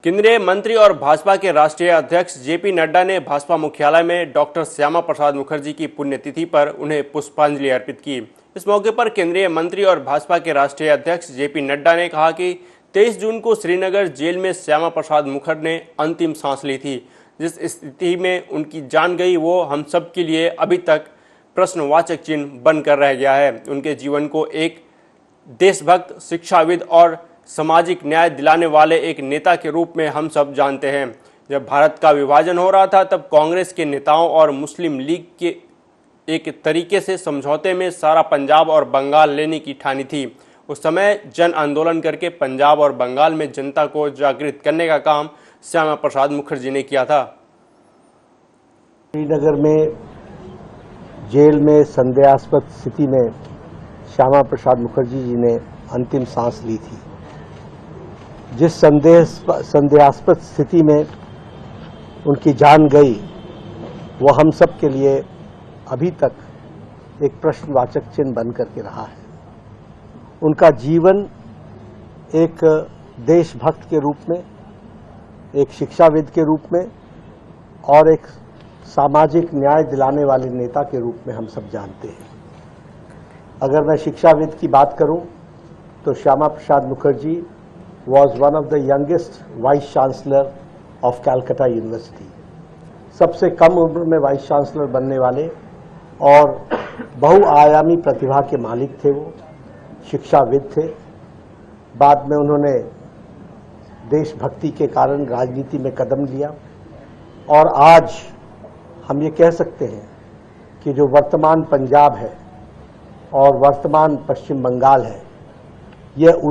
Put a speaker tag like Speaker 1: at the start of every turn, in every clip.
Speaker 1: केंद्रीय मंत्री और भाजपा के राष्ट्रीय अध्यक्ष जेपी नड्डा ने भाजपा मुख्यालय में डॉक्टर श्यामा प्रसाद मुखर्जी की पुण्यतिथि पर उन्हें पुष्पांजलि अर्पित की। इस मौके पर केंद्रीय मंत्री और भाजपा के राष्ट्रीय अध्यक्ष जेपी नड्डा ने कहा कि 23 जून को श्रीनगर जेल में श्यामा प्रसाद मुखर्जी ने अंतिम सांस ली थी। जिस स्थिति में उनकी जान गई वो हम सब के लिए अभी तक प्रश्नवाचक चिन्ह बनकर रह गया है। उनके जीवन को एक देशभक्त, शिक्षाविद और सामाजिक न्याय दिलाने वाले एक नेता के रूप में हम सब जानते हैं। जब भारत का विभाजन हो रहा था तब कांग्रेस के नेताओं और मुस्लिम लीग के एक तरीके से समझौते में सारा पंजाब और बंगाल लेने की ठानी थी। उस समय जन आंदोलन करके पंजाब और बंगाल में जनता को जागृत करने का काम श्यामा प्रसाद मुखर्जी ने किया था।
Speaker 2: श्रीनगर में जेल में संदेहास्पद स्थिति में श्यामा प्रसाद मुखर्जी जी ने अंतिम सांस ली थी। जिस संदेहास्पद स्थिति में उनकी जान गई वो हम सब के लिए अभी तक एक प्रश्नवाचक चिन्ह बन करके रहा है। उनका जीवन एक देशभक्त के रूप में, एक शिक्षाविद के रूप में और एक सामाजिक न्याय दिलाने वाले नेता के रूप में हम सब जानते हैं। अगर मैं शिक्षाविद की बात करूं तो Shyama Prasad Mukherjee was one of the youngest vice chancellor of Calcutta University। सबसे कम उम्र में वाइस चांसलर बनने वाले और बहुआयामी प्रतिभा के मालिक थे। वो शिक्षाविद थे। बाद में उन्होंने देशभक्ति के कारण राजनीति में कदम लिया और आज हम ये कह सकते हैं कि जो वर्तमान पंजाब है और वर्तमान पश्चिम बंगाल है, यह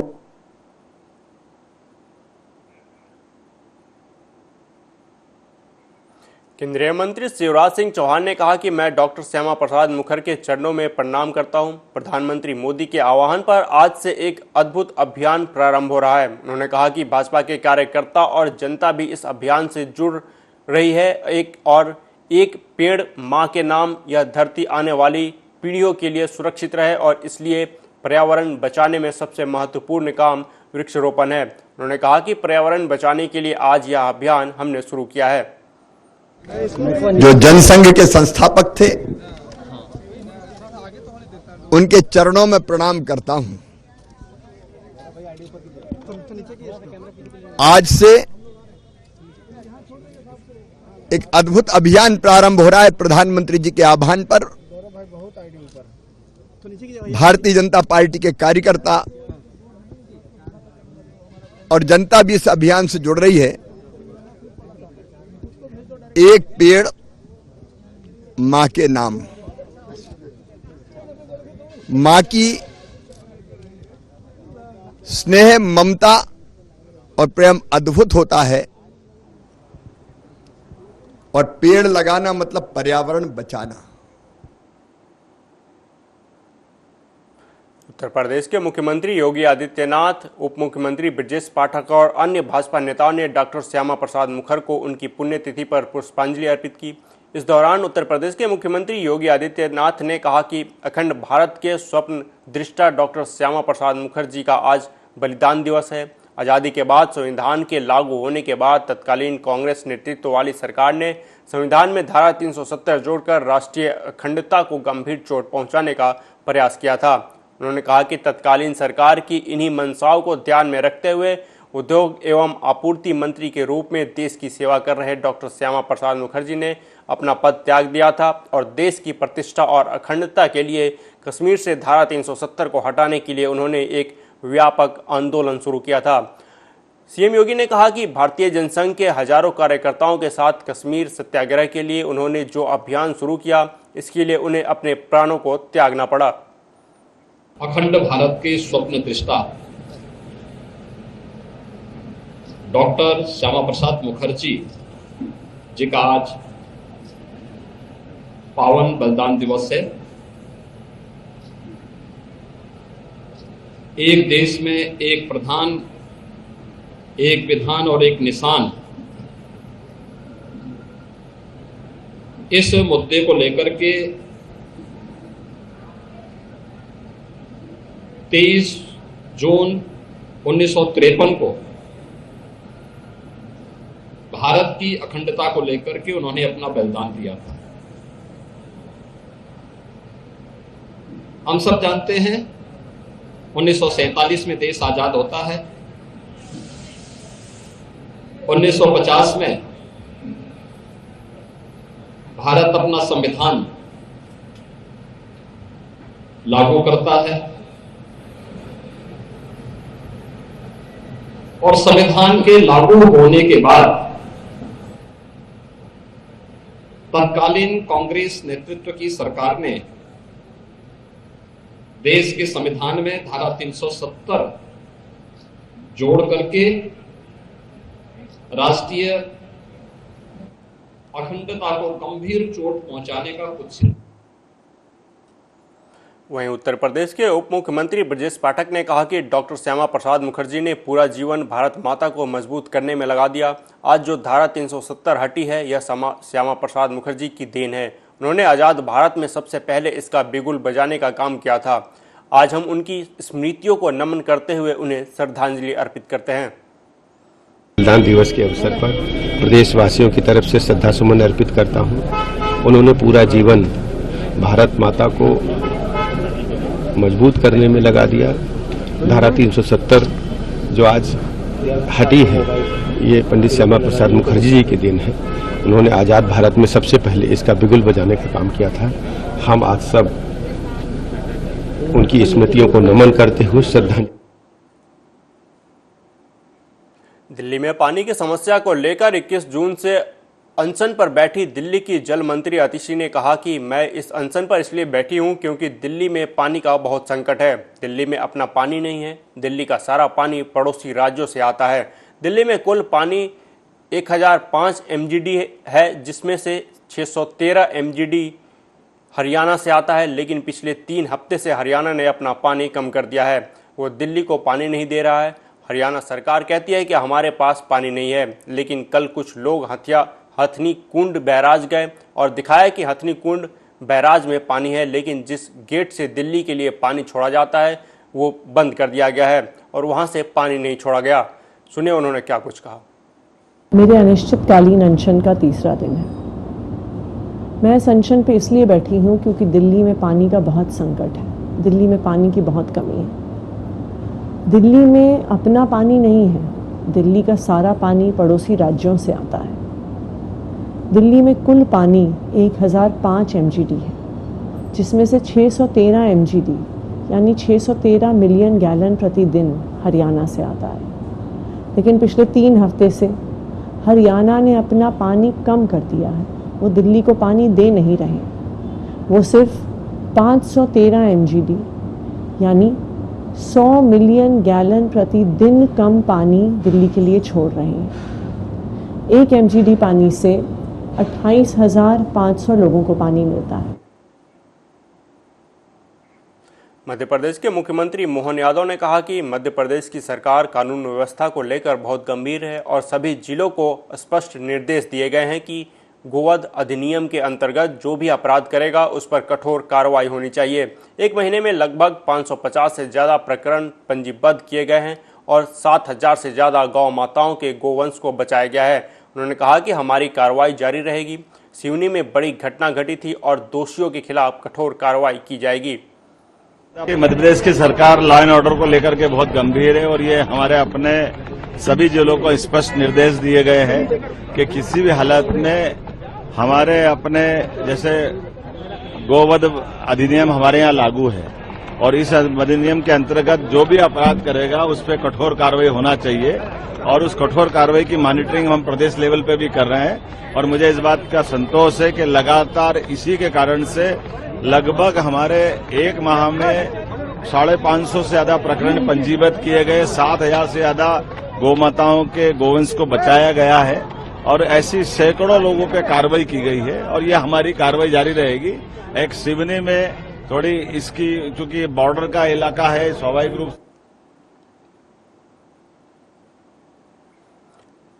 Speaker 1: केंद्रीय मंत्री शिवराज सिंह चौहान ने कहा कि मैं डॉक्टर श्यामा प्रसाद मुखर्जी के चरणों में प्रणाम करता हूं। प्रधानमंत्री मोदी के आह्वान पर आज से एक अद्भुत अभियान प्रारंभ हो रहा है। उन्होंने कहा कि भाजपा के कार्यकर्ता और जनता भी इस अभियान से जुड़ रही है। एक पेड़ मां के नाम, यह धरती आने वाली पीढ़ियों के लिए सुरक्षित रहे और इसलिए पर्यावरण बचाने में सबसे महत्वपूर्ण काम वृक्षारोपण है। उन्होंने कहा कि पर्यावरण बचाने के लिए आज यह अभियान हमने शुरू किया है।
Speaker 3: जो जनसंघ के संस्थापक थे उनके चरणों में प्रणाम करता हूं। आज से एक अद्भुत अभियान प्रारंभ हो रहा है। प्रधानमंत्री जी के आह्वान पर भारतीय जनता पार्टी के कार्यकर्ता और जनता भी इस अभियान से जुड़ रही है। एक पेड़ मां के नाम। मां की स्नेह, ममता और प्रेम अद्भुत होता है और पेड़ लगाना मतलब पर्यावरण बचाना।
Speaker 1: उत्तर प्रदेश के मुख्यमंत्री योगी आदित्यनाथ, उप मुख्यमंत्री ब्रजेश पाठक और अन्य भाजपा नेताओं ने डॉक्टर श्यामा प्रसाद मुखर्जी को उनकी पुण्यतिथि पर पुष्पांजलि अर्पित की। इस दौरान उत्तर प्रदेश के मुख्यमंत्री योगी आदित्यनाथ ने कहा कि अखंड भारत के स्वप्न दृष्टा डॉक्टर श्यामा प्रसाद मुखर्जी का आज बलिदान दिवस है। आज़ादी के बाद संविधान के लागू होने के बाद तत्कालीन कांग्रेस नेतृत्व वाली सरकार ने संविधान में धारा 370 जोड़कर राष्ट्रीय अखंडता को गंभीर चोट पहुंचाने का प्रयास किया था। उन्होंने कहा कि तत्कालीन सरकार की इन्हीं मंशाओं को ध्यान में रखते हुए उद्योग एवं आपूर्ति मंत्री के रूप में देश की सेवा कर रहे डॉक्टर श्यामा प्रसाद मुखर्जी ने अपना पद त्याग दिया था और देश की प्रतिष्ठा और अखंडता के लिए कश्मीर से धारा 370 को हटाने के लिए उन्होंने एक व्यापक आंदोलन शुरू किया था। सीएम योगी ने कहा कि भारतीय जनसंघ के हजारों कार्यकर्ताओं के साथ कश्मीर सत्याग्रह के लिए उन्होंने जो अभियान शुरू किया, इसके लिए उन्हें अपने प्राणों को त्यागना पड़ा।
Speaker 4: अखंड भारत के स्वप्न दृष्टा डॉक्टर श्यामा प्रसाद मुखर्जी जी का आज पावन बलिदान दिवस है। एक देश में एक प्रधान, एक विधान और एक निशान, इस मुद्दे को लेकर के 23 जून 1953 को भारत की अखंडता को लेकर के उन्होंने अपना बलिदान दिया था। हम सब जानते हैं 1947 में देश आजाद होता है। 1950 में भारत अपना संविधान लागू करता है और संविधान के लागू होने के बाद तत्कालीन कांग्रेस नेतृत्व की सरकार ने देश के संविधान में धारा 370 जोड़ करके राष्ट्रीय अखंडता को गंभीर चोट पहुंचाने का कुछ।
Speaker 1: वहीं उत्तर प्रदेश के उप मुख्यमंत्री ब्रजेश पाठक ने कहा कि डॉक्टर श्यामा प्रसाद मुखर्जी ने पूरा जीवन भारत माता को मजबूत करने में लगा दिया। आज जो धारा 370 हटी है यह श्यामा प्रसाद मुखर्जी की देन है। उन्होंने आज़ाद भारत में सबसे पहले इसका बिगुल बजाने का काम किया था। आज हम उनकी स्मृतियों को नमन करते हुए उन्हें श्रद्धांजलि अर्पित करते हैं।
Speaker 5: बलिदान दिवस के अवसर पर प्रदेशवासियों की तरफ से श्रद्धा सुमन अर्पित करता हूं। उन्होंने पूरा जीवन भारत माता को मजबूत करने में लगा दिया। धारा 370 जो आज हटी है ये पंडित श्यामा प्रसाद मुखर्जी जी के दिन है। उन्होंने आज़ाद भारत में सबसे पहले इसका बिगुल बजाने का काम किया था। हम आज सब उनकी स्मृतियों को नमन करते हुए श्रद्धांजलि।
Speaker 1: दिल्ली में पानी की समस्या को लेकर 21 जून से अनशन पर बैठी दिल्ली की जल मंत्री अतिशी ने कहा कि मैं इस अनशन पर इसलिए बैठी हूं क्योंकि दिल्ली में पानी का बहुत संकट है। दिल्ली में अपना पानी नहीं है। दिल्ली का सारा पानी पड़ोसी राज्यों से आता है। दिल्ली में कुल पानी 1005 MGD है, जिसमें से 613 MGD हरियाणा से आता है। लेकिन पिछले 3 हफ्ते से हरियाणा ने अपना पानी कम कर दिया है। वो दिल्ली को पानी नहीं दे रहा है। हरियाणा सरकार कहती है कि हमारे पास पानी नहीं है, लेकिन कल कुछ लोग हथनी कुंड बैराज गए और दिखाया कि हथनी कुंड बैराज में पानी है, लेकिन जिस गेट से दिल्ली के लिए पानी छोड़ा जाता है वो बंद कर दिया गया है और वहां से पानी नहीं छोड़ा गया। सुनिए उन्होंने क्या कुछ कहा।
Speaker 6: मेरे अनिश्चितकालीन अनशन का तीसरा दिन है। मैं इस अनशन पे इसलिए बैठी हूँ क्योंकि दिल्ली में पानी का बहुत संकट है। दिल्ली में पानी की बहुत कमी है। दिल्ली में अपना पानी नहीं है। दिल्ली का सारा पानी पड़ोसी राज्यों से आता है। दिल्ली में कुल पानी 1005 MGD है, जिसमें से 613 MGD यानी 613 मिलियन गैलन प्रतिदिन हरियाणा से आता है। लेकिन पिछले 3 हफ्ते से हरियाणा ने अपना पानी कम कर दिया है। वो दिल्ली को पानी दे नहीं रहे। वो सिर्फ 513 MGD यानी 100 मिलियन गैलन प्रतिदिन कम पानी दिल्ली के लिए छोड़ रहे हैं। 1 MGD पानी से 28,500 लोगों को पानी मिलता है।
Speaker 1: मध्य प्रदेश के मुख्यमंत्री मोहन यादव ने कहा कि मध्य प्रदेश की सरकार कानून व्यवस्था को लेकर बहुत गंभीर है और सभी जिलों को स्पष्ट निर्देश दिए गए हैं कि गोवध अधिनियम के अंतर्गत जो भी अपराध करेगा उस पर कठोर कार्रवाई होनी चाहिए। 1 महीने में लगभग 550 से ज़्यादा प्रकरण पंजीबद्ध किए गए हैं और 7,000 से ज़्यादा गौ माताओं के गोवंश को बचाया गया है। उन्होंने कहा कि हमारी कार्रवाई जारी रहेगी। सिवनी में बड़ी घटना घटी थी और दोषियों के खिलाफ कठोर कार्रवाई की जाएगी।
Speaker 7: मध्य प्रदेश की सरकार लॉ एंड ऑर्डर को लेकर के बहुत गंभीर है और ये हमारे अपने सभी जिलों को स्पष्ट निर्देश दिए गए हैं कि किसी भी हालत में हमारे अपने जैसे गोवध अधिनियम हमारे यहाँ लागू है और इस अधिनियम के अंतर्गत जो भी अपराध करेगा उस पर कठोर कार्रवाई होना चाहिए और उस कठोर कार्रवाई की मॉनिटरिंग हम प्रदेश लेवल पे भी कर रहे हैं। और मुझे इस बात का संतोष है कि लगातार इसी के कारण से लगभग हमारे 1 माह में 550 से ज्यादा प्रकरण पंजीबद्ध किए गए, 7,000 से ज्यादा गौमाताओं के गोवंश को बचाया गया है और ऐसी सैकड़ों लोगों पे कार्रवाई की गई है और ये हमारी कार्रवाई जारी रहेगी। एक सिवनी में थोड़ी इसकी चूंकि बॉर्डर का इलाका है, स्वाभाविक रूप से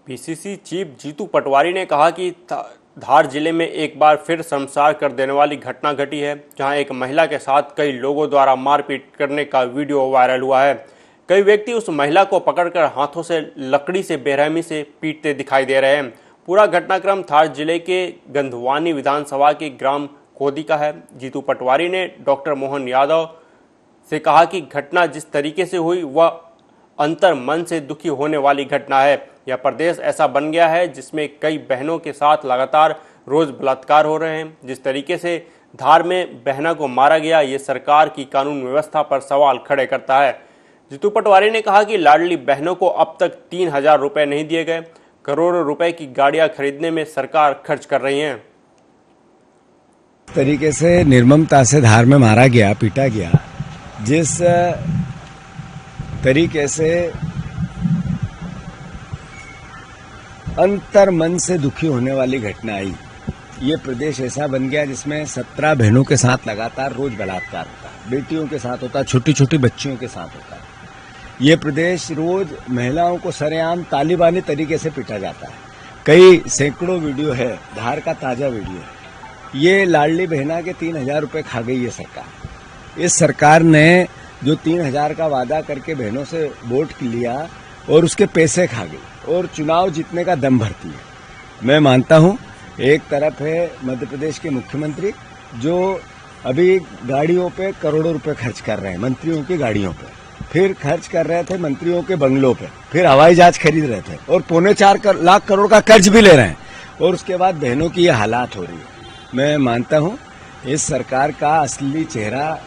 Speaker 1: पीसीसी चीफ जीतू पटवारी ने कहा कि धार जिले में एक बार फिर शर्मसार कर देने वाली घटना घटी है, जहां एक महिला के साथ कई लोगों द्वारा मारपीट करने का वीडियो वायरल हुआ है। कई व्यक्ति उस महिला को पकड़कर हाथों से लकड़ी से बेरहमी से पीटते दिखाई दे रहे हैं। पूरा घटनाक्रम थार जिले के गंधवानी विधानसभा के ग्राम कोदी का है। जीतू पटवारी ने डॉक्टर मोहन यादव से कहा कि घटना जिस तरीके से हुई वह अंतर मन से दुखी होने वाली घटना है। यह प्रदेश ऐसा बन गया है जिसमें कई बहनों के साथ लगातार रोज बलात्कार हो रहे हैं। जिस तरीके से धार में बहना को मारा गया, ये सरकार की कानून व्यवस्था पर सवाल खड़े करता है। जीतू पटवारी ने कहा कि लाडली बहनों को अब तक 3,000 रुपए नहीं दिए गए। करोड़ों रुपए की गाड़ियां खरीदने में सरकार खर्च कर रही है।
Speaker 8: तरीके से निर्ममता से धार में मारा गया, पीटा गया, जिस तरीके से अंतर मन से दुखी होने वाली घटना आई, ये प्रदेश ऐसा बन गया जिसमें 17 बहनों के साथ लगातार रोज बलात्कार होता है, बेटियों के साथ होता है, छोटी छोटी बच्चियों के साथ होता है। ये प्रदेश रोज महिलाओं को सरेआम तालिबानी तरीके से पीटा जाता है। कई सैकड़ों वीडियो है, धार का ताजा वीडियो है। ये लाडली बहना के 3,000 रुपए खा गई है सरकार। इस सरकार ने जो 3,000 का वादा करके बहनों से वोट लिया और उसके पैसे खा गई और चुनाव जीतने का दम भरती है। मैं मानता हूं एक तरफ है मध्य प्रदेश के मुख्यमंत्री जो अभी गाड़ियों पे करोड़ों रुपए खर्च कर रहे हैं, मंत्रियों की गाड़ियों पे, फिर खर्च कर रहे थे मंत्रियों के बंगलों पे, फिर हवाई जहाज खरीद रहे थे और 4.25 लाख करोड़ का कर्ज भी ले रहे हैं और उसके बाद बहनों की ये हालात हो रही है। मैं मानता हूं इस सरकार का असली चेहरा।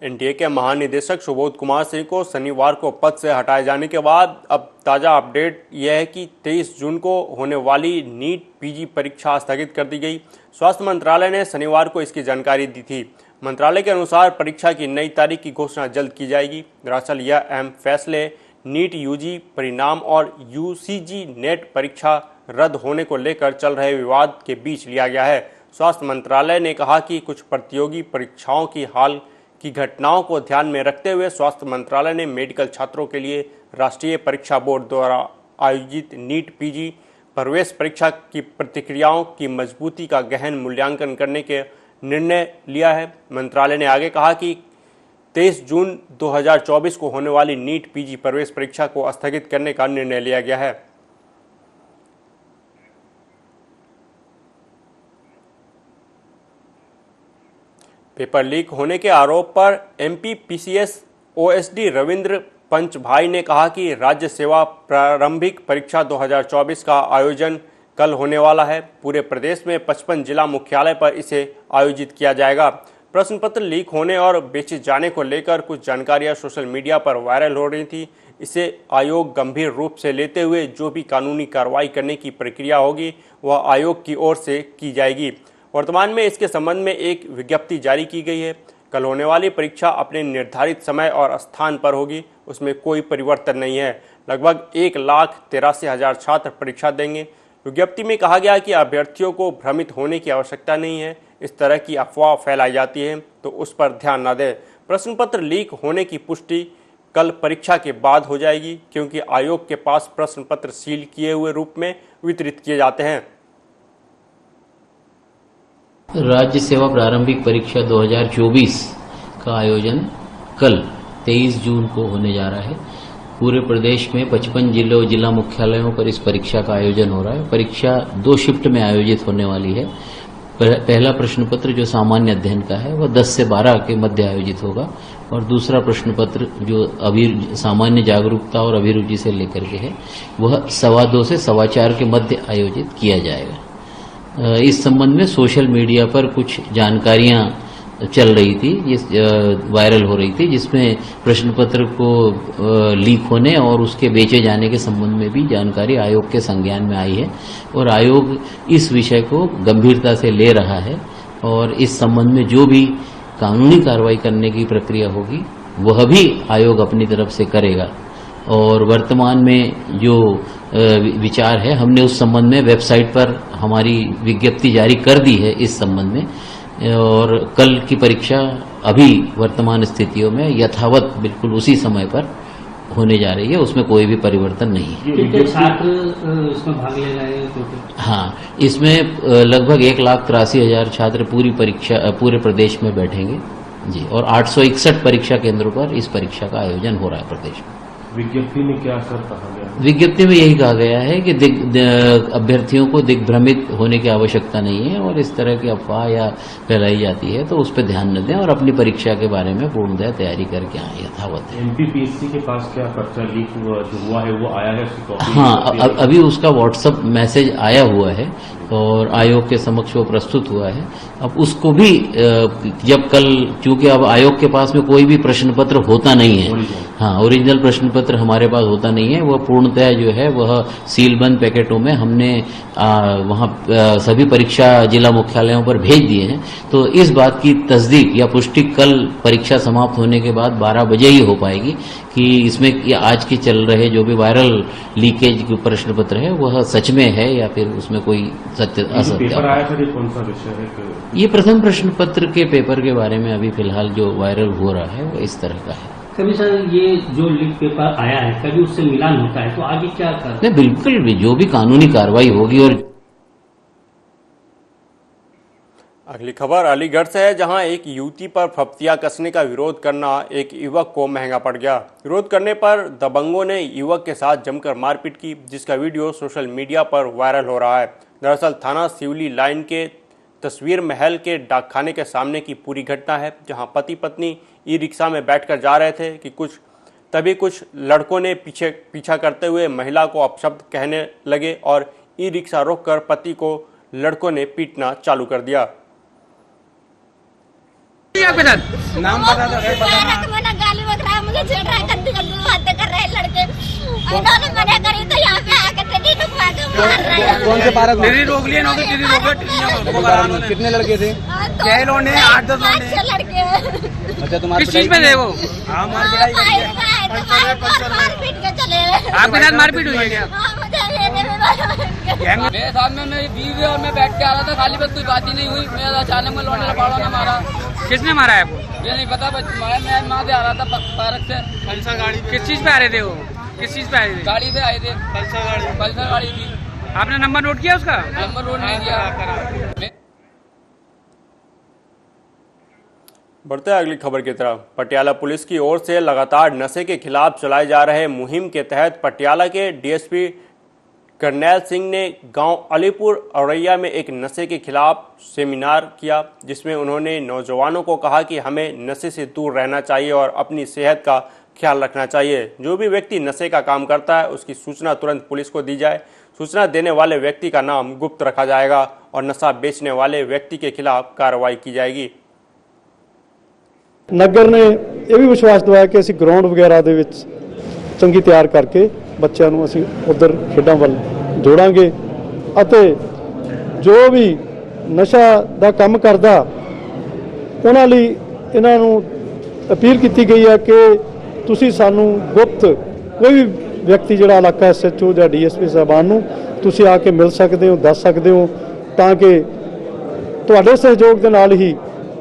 Speaker 1: एनटीए के महानिदेशक सुबोध कुमार सिंह को शनिवार को पद से हटाए जाने के बाद अब ताज़ा अपडेट यह है कि 23 जून को होने वाली नीट पीजी परीक्षा स्थगित कर दी गई। स्वास्थ्य मंत्रालय ने शनिवार को इसकी जानकारी दी थी। मंत्रालय के अनुसार परीक्षा की नई तारीख की घोषणा जल्द की जाएगी। दरअसल यह अहम फैसले नीट यूजी परिणाम और यूसीजी नेट परीक्षा रद्द होने को लेकर चल रहे विवाद के बीच लिया गया है। स्वास्थ्य मंत्रालय ने कहा कि कुछ प्रतियोगी परीक्षाओं की हाल की घटनाओं को ध्यान में रखते हुए स्वास्थ्य मंत्रालय ने मेडिकल छात्रों के लिए राष्ट्रीय परीक्षा बोर्ड द्वारा आयोजित नीट पीजी प्रवेश परीक्षा की प्रतिक्रियाओं की मजबूती का गहन मूल्यांकन करने के निर्णय लिया है। मंत्रालय ने आगे कहा कि 23 जून 2024 को होने वाली नीट पीजी प्रवेश परीक्षा को स्थगित करने का निर्णय लिया गया है। पेपर लीक होने के आरोप पर MP PCS OSD Ravindra Panchbhai ने कहा कि राज्य सेवा प्रारंभिक परीक्षा 2024 का आयोजन कल होने वाला है। पूरे प्रदेश में 55 जिला मुख्यालय पर इसे आयोजित किया जाएगा। प्रश्न पत्र लीक होने और बेचे जाने को लेकर कुछ जानकारियां सोशल मीडिया पर वायरल हो रही थी। इसे आयोग गंभीर रूप से लेते हुए जो भी कानूनी कार्रवाई करने की प्रक्रिया होगी वह आयोग की ओर से की जाएगी। वर्तमान में इसके संबंध में एक विज्ञप्ति जारी की गई है। कल होने वाली परीक्षा अपने निर्धारित समय और स्थान पर होगी, उसमें कोई परिवर्तन नहीं है। लगभग 1,83,000 छात्र परीक्षा देंगे। विज्ञप्ति में कहा गया कि अभ्यर्थियों को भ्रमित होने की आवश्यकता नहीं है। इस तरह की अफवाह फैलाई जाती है तो उस पर ध्यान न दें। प्रश्न पत्र लीक होने की पुष्टि कल परीक्षा के बाद हो जाएगी, क्योंकि आयोग के पास प्रश्न पत्र सील किए हुए रूप में वितरित किए जाते हैं।
Speaker 9: राज्य सेवा प्रारंभिक परीक्षा 2024 का आयोजन कल 23 जून को होने जा रहा है। पूरे प्रदेश में 55 जिला मुख्यालयों पर इस परीक्षा का आयोजन हो रहा है। परीक्षा 2 शिफ्ट में आयोजित होने वाली है। पहला प्रश्न पत्र जो सामान्य अध्ययन का है वह 10 से 12 के मध्य आयोजित होगा और दूसरा प्रश्न पत्र जो सामान्य जागरूकता और अभिरुचि से लेकर के है वह 2:15 से 4:15 के मध्य आयोजित किया जाएगा। इस संबंध में सोशल मीडिया पर कुछ जानकारियां चल रही थी, वायरल हो रही थी, जिसमें प्रश्न पत्र को लीक होने और उसके बेचे जाने के संबंध में भी जानकारी आयोग के संज्ञान में आई है और आयोग इस विषय को गंभीरता से ले रहा है और इस संबंध में जो भी कानूनी कार्रवाई करने की प्रक्रिया होगी वह भी आयोग अपनी तरफ से करेगा। और वर्तमान में जो विचार है हमने उस संबंध में वेबसाइट पर हमारी विज्ञप्ति जारी कर दी है इस संबंध में और कल की परीक्षा अभी वर्तमान स्थितियों में यथावत बिल्कुल उसी समय पर होने जा रही है, उसमें कोई भी परिवर्तन नहीं है।
Speaker 10: छात्र इसमें भाग ले रहे हैं?
Speaker 9: हाँ, इसमें लगभग 1,83,000 छात्र पूरे प्रदेश में बैठेंगे जी और 861 परीक्षा केंद्रों पर इस परीक्षा का आयोजन हो रहा है प्रदेश में।
Speaker 11: विज्ञप्ति में क्या असर कहा गया?
Speaker 9: विज्ञप्ति में यही कहा गया है कि अभ्यर्थियों को दिग्भ्रमित होने की आवश्यकता नहीं है और इस तरह की अफवाह या फैलाई जाती है तो उस पर ध्यान न दें और अपनी परीक्षा के बारे में पूर्णतः तैयारी करके आए यथावत है।
Speaker 11: एमपीपीएससी के पास क्या पर्चा लीक हुआ है वो आया है उसकी कॉपी?
Speaker 9: हाँ, अभी उसका व्हाट्सएप मैसेज आया हुआ है और आयोग के समक्ष वो प्रस्तुत हुआ है। अब उसको भी जब कल, चूंकि अब आयोग के पास में कोई भी प्रश्न पत्र होता नहीं है, हाँ ओरिजिनल प्रश्न पत्र हमारे पास होता नहीं है, वह पूर्णतः जो है वह सीलबंद पैकेटों में हमने वहाँ सभी परीक्षा जिला मुख्यालयों पर भेज दिए हैं। तो इस बात की तस्दीक या पुष्टि कल परीक्षा समाप्त होने के बाद 12 बजे ही हो पाएगी कि इसमें आज के चल रहे जो भी वायरल लीकेज प्रश्न पत्र है वह सच में है या फिर उसमें कोई सत्य असत्य।
Speaker 11: पेपर आया था, कौन सा विषय है?
Speaker 9: ये प्रथम प्रश्न पत्र के पेपर के बारे में अभी फिलहाल जो वायरल हो रहा है वो इस तरह का है।
Speaker 10: कभी सर ये जो लीक पेपर आया है कभी उससे मिलान होता है तो आगे क्या कर?
Speaker 9: नहीं, बिल्कुल भी जो भी कानूनी कार्रवाई होगी। और
Speaker 1: अगली खबर अलीगढ़ से है, जहां एक युवती पर फप्तियां कसने का विरोध करना एक युवक को महंगा पड़ गया। विरोध करने पर दबंगों ने युवक के साथ जमकर मारपीट की, जिसका वीडियो सोशल मीडिया पर वायरल हो रहा है। दरअसल थाना सिवली लाइन के तस्वीर महल के डाकखाने के सामने की पूरी घटना है, जहां पति पत्नी ई रिक्शा में बैठकर जा रहे थे कि तभी कुछ लड़कों ने पीछा करते हुए महिला को अपशब्द कहने लगे और ई रिक्शा रोककर पति को लड़कों ने पीटना चालू कर दिया।
Speaker 12: नाम बता दो। मैंने गाली बक रहा है, मुझे छेड़ रहा है, गंदी गंदी बातें कर रहे हैं लड़के। इन्होंने मना करी तो यहाँ पे आके टेडी नुकवा के मार रहे हैं। कौन से पार्क? टेडी रोक लिया, कितने लड़के थे? 6 लोग, 8-10 लड़के। अच्छा, तुम्हारे किस चीज पे थे वो? हाँ, मारपीट के चले। आपके साथ मारपीट हुई है क्या?
Speaker 13: मेरे साथ में मेरी बीवी और मैं बैठ के आ रहा था, खाली बस कोई बात ही नहीं हुई। मेरा अचानक में लौंडे लपाड़ों ने मारा।
Speaker 10: किसने मारा है आपको?
Speaker 13: ये नहीं पता, मैं वहाँ से आ रहा था पार्क से।
Speaker 10: पल्सर गाड़ी? किस चीज पे आ रहे थे वो? किस चीज पे आए थे?
Speaker 13: गाड़ी से आए थे। पल्सर गाड़ी थी।
Speaker 10: आपने नंबर नोट किया उसका?
Speaker 13: नंबर नोट नहीं किया।
Speaker 1: बढ़ते हैं अगली खबर की तरफ। पटियाला पुलिस की ओर से लगातार नशे के खिलाफ चलाए जा रहे मुहिम के तहत पटियाला के डीएसपी करनैल सिंह ने गांव अलीपुर औरैया में एक नशे के खिलाफ सेमिनार किया, जिसमें उन्होंने नौजवानों को कहा कि हमें नशे से दूर रहना चाहिए और अपनी सेहत का ख्याल रखना चाहिए। जो भी व्यक्ति नशे का काम करता है उसकी सूचना तुरंत पुलिस को दी जाए। सूचना देने वाले व्यक्ति का नाम गुप्त रखा जाएगा और नशा बेचने वाले व्यक्ति के खिलाफ कार्रवाई की जाएगी।
Speaker 14: नगर ने ਇਹ ਵੀ ਵਿਸ਼ਵਾਸ ਦਿਵਾਇਆ ਕਿ ਅਸੀਂ ਗਰਾਊਂਡ ਵਗੈਰਾ ਦੇ ਵਿੱਚ ਚੰਗੀ ਤਿਆਰ ਕਰਕੇ ਬੱਚਿਆਂ ਨੂੰ ਅਸੀਂ ਉਧਰ ਖੇਡਾਂ ਵੱਲ ਜੋੜਾਂਗੇ ਅਤੇ ਜੋ ਵੀ ਨਸ਼ਾ ਦਾ ਕੰਮ ਕਰਦਾ ਉਹਨਾਂ ਲਈ ਇਹਨਾਂ ਨੂੰ ਅਪੀਲ ਕੀਤੀ ਗਈ ਹੈ ਕਿ ਤੁਸੀਂ ਸਾਨੂੰ ਗੁਪਤ ਕੋਈ ਵੀ ਵਿਅਕਤੀ ਜਿਹੜਾ ਇਲਾਕਾ ਐਸਐਚਓ ਜਾਂ ਡੀਐਸਪੀ ਸਾਹਿਬਾਨ ਨੂੰ ਤੁਸੀਂ ਆ ਕੇ ਮਿਲ ਸਕਦੇ ਹੋ, ਦੱਸ ਸਕਦੇ ਹੋ, ਤਾਂ ਕਿ ਤੁਹਾਡੇ ਸਹਿਯੋਗ ਦੇ ਨਾਲ ਹੀ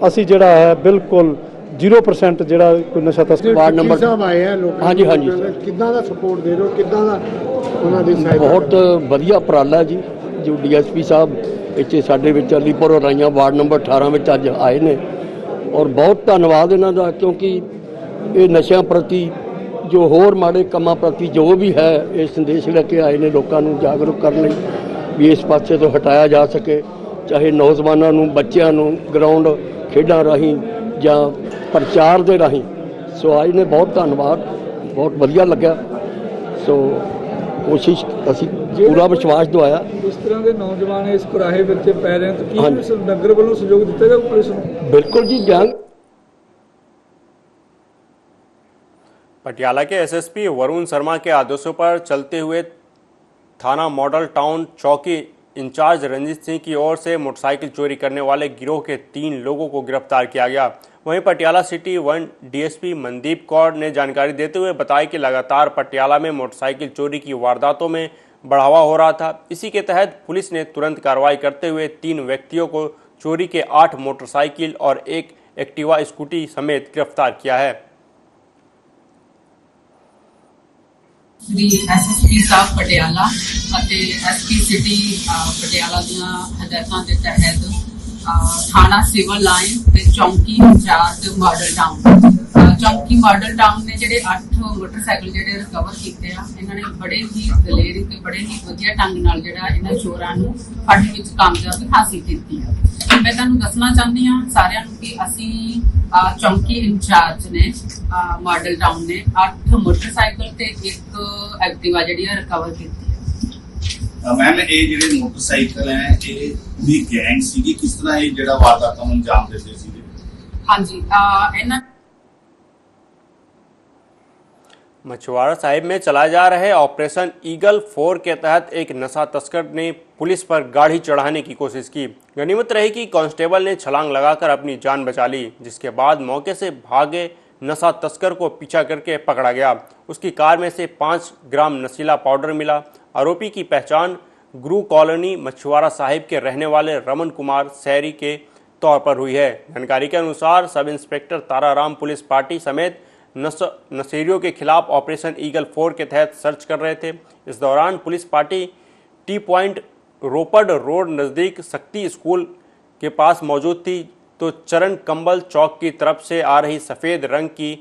Speaker 14: ਅਸੀਂ ਜਿਹੜਾ ਹੈ ਬਿਲਕੁਲ 0% ਜਿਹੜਾ ਕੋਈ ਨਸ਼ਾ ਤਸਕਰ
Speaker 15: ਵਾਰਡ ਨੰਬਰ ਸਾਹਿਬ ਆਏ ਆ ਲੋਕਾਂ
Speaker 14: ਹਾਂਜੀ ਹਾਂਜੀ
Speaker 15: ਕਿੱਦਾਂ ਦਾ ਸਪੋਰਟ ਦੇ ਰਹੇ ਹੋ, ਕਿੱਦਾਂ ਦਾ ਉਹਨਾਂ ਦੀ ਸਹਾਇਤਾ?
Speaker 14: ਬਹੁਤ ਵਧੀਆ ਉਪਰਾਲਾ ਜੀ, ਜੋ ਡੀਐਸਪੀ ਸਾਹਿਬ ਇੱਥੇ ਸਾਡੇ ਵਿੱਚ ਅਲੀਪੁਰ ਔਰੈया ਵਾਰਡ ਨੰਬਰ 18 ਵਿੱਚ ਅੱਜ ਆਏ ਨੇ ਔਰ ਬਹੁਤ ਧੰਨਵਾਦ ਇਹਨਾਂ ਦਾ, ਕਿਉਂਕਿ ਇਹ ਨਸ਼ਿਆਂ ਪ੍ਰਤੀ ਜੋ ਹੋਰ ਮਾੜੇ ਕੰਮਾਂ ਪ੍ਰਤੀ ਜੋ ਵੀ ਹੈ ਇਹ ਸੰਦੇਸ਼ ਲੈ ਕੇ ਆਏ ਨੇ ਲੋਕਾਂ ਨੂੰ ਜਾਗਰੂਕ ਕਰਨ ਲਈ ਵੀ ਇਸ ਪਾਸੇ ਤੋਂ ਹਟਾਇਆ ਜਾ ਸਕੇ, ਚਾਹੇ ਨੌਜਵਾਨਾਂ ਨੂੰ, ਬੱਚਿਆਂ ਨੂੰ ਗਰਾਊਂਡ ਖੇਡਾਂ ਰਾਹੀਂ ਜਾਂ ਪ੍ਰਚਾਰ ਦੇ ਰਾਹੀਂ। ਸੋ ਅੱਜ ਨੇ ਬਹੁਤ ਧੰਨਵਾਦ, ਬਹੁਤ ਵਧੀਆ ਲੱਗਾ। ਸੋ ਕੋਸ਼ਿਸ਼ ਅਸੀਂ ਪੂਰਾ ਵਿਸ਼ਵਾਸ ਦਵਾਇਆ।
Speaker 16: ਇਸ ਤਰ੍ਹਾਂ ਦੇ ਨੌਜਵਾਨ ਇਸ ਕੁਰਾਹੇ ਵਿੱਚ ਪੈ ਰਹੇ ਤਾਂ ਕੀ ਨਗਰ ਵੱਲੋਂ ਸਹਿਯੋਗ ਦਿੱਤਾ ਜਾਊ ਪੁਲਿਸ ਨੂੰ?
Speaker 14: ਬਿਲकुल जी, ध्यान।
Speaker 1: पटियाला के एसएसपी वरुण शर्मा के आदेशों पर चलते हुए थाना मॉडल टाउन चौकी इंचार्ज रंजीत सिंह की ओर से मोटरसाइकिल चोरी करने वाले गिरोह के 3 लोगों को गिरफ्तार किया गया। वहीं पटियाला सिटी 1 डीएसपी मनदीप कौर ने जानकारी देते हुए बताया कि लगातार पटियाला में मोटरसाइकिल चोरी की वारदातों में बढ़ावा हो रहा था। इसी के तहत पुलिस ने तुरंत कार्रवाई करते हुए 3 व्यक्तियों को चोरी के 8 मोटरसाइकिल और 1 एक्टिवा स्कूटी समेत गिरफ्तार किया है।
Speaker 17: श्री एसएसपी साहब पटियाला ਅਤੇ एसपी सिटी पटियाला ਦੀਆਂ ਹਦਾਇਤਾਂ ਦੇ ਤਹਿਤ थाना सिविल लाइन ਤੇ चौकी इंचार्ज मॉडल टाउन ਚੌਂਕੀ ਮਾਡਲ ਟਾਊਨ ਨੇ ਜਿਹੜੇ 8 ਮੋਟਰਸਾਈਕਲ ਜਿਹੜੇ ਰਿਕਵਰ ਕੀਤੇ ਆ, ਇਹਨਾਂ ਨੇ ਬੜੇ ਹੀ ਦਲੇਰੀ ਤੇ ਬੜੇ ਹੀ ਵਧੀਆ ਢੰਗ ਨਾਲ ਜਿਹੜਾ ਇਹਨਾਂ ਚੋਰਾਂ ਨੂੰ ਫੜਨ ਵਿੱਚ ਕਾਮਯਾਬੀ ਹਾਸਿਲ ਕੀਤੀ ਆ। ਮੈਂ ਤੁਹਾਨੂੰ ਦੱਸਣਾ ਚਾਹੁੰਦੀ ਹਾਂ ਸਾਰਿਆਂ ਨੂੰ ਕਿ ਅਸੀਂ ਚੌਂਕੀ ਇੰਚਾਰਜ ਨੇ ਮਾਡਲ ਟਾਊਨ ਨੇ 8 ਮੋਟਰਸਾਈਕਲ ਤੇ 1 ਐਕਟਿਵਾ ਜਿਹੜੀ ਆ ਰਿਕਵਰ ਕੀਤੀ ਆ।
Speaker 18: ਮੈਮ ਇਹ ਜਿਹੜੇ ਮੋਟਰਸਾਈਕਲ ਹੈ ਇਹ ਪੂਰੀ ਗੈਂਗ ਸੀਗੀ, ਕਿਸ ਤਰ੍ਹਾਂ ਇਹ ਜਿਹੜਾ ਵਾਰਦਾਤਾਂ ਨੂੰ ਅੰਜਾਮ ਦਿੰਦੇ ਸੀ?
Speaker 17: ਹਾਂਜੀ ਇਹਨਾਂ
Speaker 1: मछुआरा साहिब में चलाए जा रहे ऑपरेशन ईगल 4 के तहत एक नशा तस्कर ने पुलिस पर गाड़ी चढ़ाने की कोशिश की। गनीमत रही कि कांस्टेबल ने छलांग लगाकर अपनी जान बचा ली, जिसके बाद मौके से भागे नशा तस्कर को पीछा करके पकड़ा गया। उसकी कार में से 5 ग्राम नशीला पाउडर मिला। आरोपी की पहचान गुरु कॉलोनी मछुआरा साहिब के रहने वाले रमन कुमार सैरी के तौर पर हुई है। जानकारी के अनुसार sub inspector Tararam police party समेत नशेरियों के खिलाफ ऑपरेशन ईगल 4 के तहत सर्च कर रहे थे। इस दौरान पुलिस पार्टी टी पॉइंट रोपड़ रोड नज़दीक शक्ति स्कूल के पास मौजूद थी तो चरण कंबल चौक की तरफ से आ रही सफ़ेद रंग की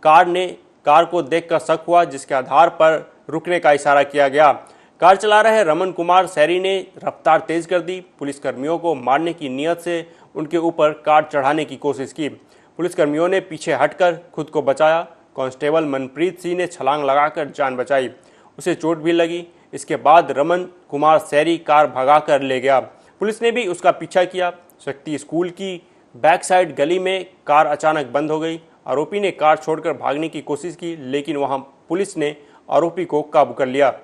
Speaker 1: कार को देखकर शक हुआ, जिसके आधार पर रुकने का इशारा किया गया। कार चला रहे रमन कुमार सैरी ने रफ्तार तेज कर दी। पुलिसकर्मियों को मारने की नीयत से उनके ऊपर कार चढ़ाने की कोशिश की। पुलिसकर्मियों ने पीछे हटकर खुद को बचाया। कांस्टेबल मनप्रीत सिंह ने छलांग लगाकर जान बचाई, उसे चोट भी लगी। इसके बाद रमन कुमार सैरी कार भगाकर ले गया। पुलिस ने भी उसका पीछा किया। शक्ति स्कूल की बैक साइड गली में कार अचानक बंद हो गई। आरोपी ने कार छोड़कर भागने की कोशिश की, लेकिन वहां पुलिस ने आरोपी को काबू कर लिया।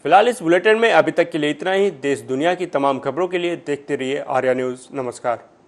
Speaker 1: फिलहाल इस बुलेटिन में अभी तक के लिए इतना ही। देश दुनिया की तमाम खबरों के लिए देखते रहिए आर्या न्यूज़। नमस्कार।